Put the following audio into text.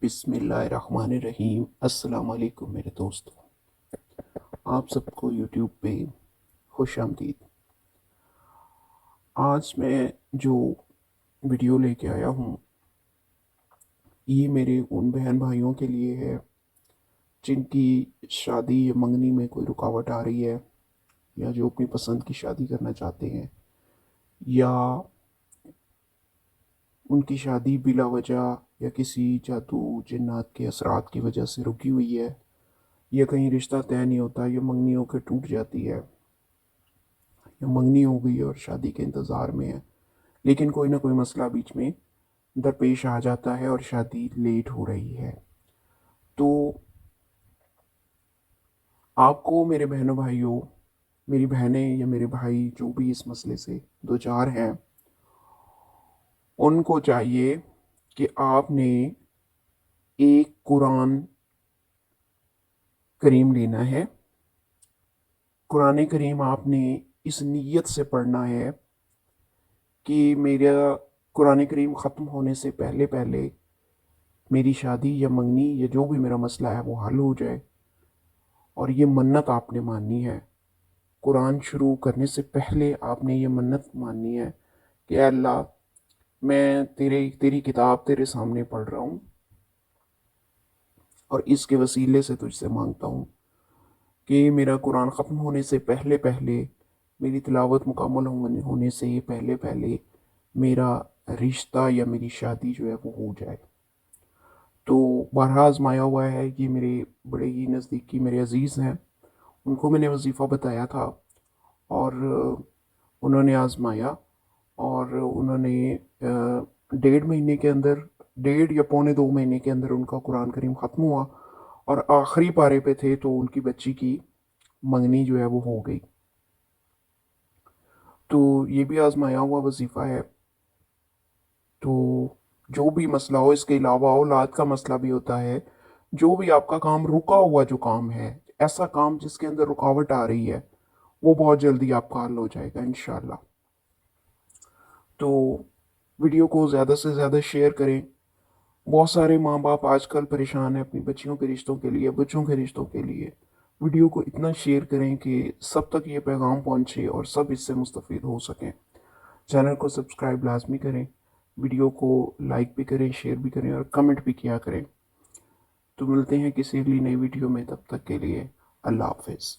बिस्मिल्लाहिर्रहमानिर्रहीम। अस्सलाम वालेकुम मेरे दोस्तों, आप सबको यूट्यूब पे खुश आमदीद। आज मैं जो वीडियो लेके आया हूँ ये मेरे उन बहन भाइयों के लिए है जिनकी शादी या मंगनी में कोई रुकावट आ रही है, या जो अपनी पसंद की शादी करना चाहते हैं, या उनकी शादी बिला वजह या किसी जादू जिन्नात के असरात की वजह से रुकी हुई है, या कहीं रिश्ता तय नहीं होता, या मंगनी होकर टूट जाती है, या मंगनी हो गई और शादी के इंतज़ार में है, लेकिन कोई ना कोई मसला बीच में दरपेश आ जाता है और शादी लेट हो रही है। तो आपको मेरे बहनों भाइयों, मेरी बहनें या मेरे भाई जो भी इस मसले से दो चार हैं, उनको चाहिए कि आपने एक कुरान करीम लेना है। कुरान करीम आपने इस नीयत से पढ़ना है कि मेरा कुरान करीम ख़त्म होने से पहले पहले मेरी शादी या मंगनी या जो भी मेरा मसला है वो हल हो जाए। और ये मन्नत आपने माननी है। कुरान शुरू करने से पहले आपने ये मन्नत माननी है कि अल्लाह, मैं तेरी किताब तेरे सामने पढ़ रहा हूँ और इसके वसीले से तुझसे मांगता हूँ कि मेरा कुरान ख़त्म होने से पहले पहले, मेरी तिलावत मुकम्मल होने से पहले पहले मेरा रिश्ता या मेरी शादी जो है वो हो जाए। तो बारहा आजमाया हुआ है, ये मेरे बड़े ही नज़दीकी मेरे अज़ीज़ हैं, उनको मैंने वजीफ़ा बताया था और उन्होंने आजमाया और उन्होंने 1.5 महीने के अंदर, 1.5 या 2.25 महीने के अंदर उनका कुरान करीम ख़त्म हुआ और आखिरी पारे पे थे तो उनकी बच्ची की मंगनी जो है वो हो गई। तो ये भी आजमाया हुआ वजीफ़ा है। तो जो भी मसला हो, इसके अलावा औलाद का मसला भी होता है, जो भी आपका काम रुका हुआ जो काम है, ऐसा काम जिसके अंदर रुकावट आ रही है, वो बहुत जल्दी आपका हल हो जाएगा इंशाल्लाह। तो वीडियो को ज़्यादा से ज़्यादा शेयर करें। बहुत सारे माँ बाप आजकल परेशान हैं अपनी बच्चियों के रिश्तों के लिए, बच्चों के रिश्तों के लिए। वीडियो को इतना शेयर करें कि सब तक ये पैगाम पहुँचे और सब इससे मुस्तफ़ीद हो सकें। चैनल को सब्सक्राइब लाजमी करें, वीडियो को लाइक भी करें, शेयर भी करें और कमेंट भी किया करें। तो मिलते हैं किसी अगली नई वीडियो में, तब तक के लिए अल्लाह हाफिज़।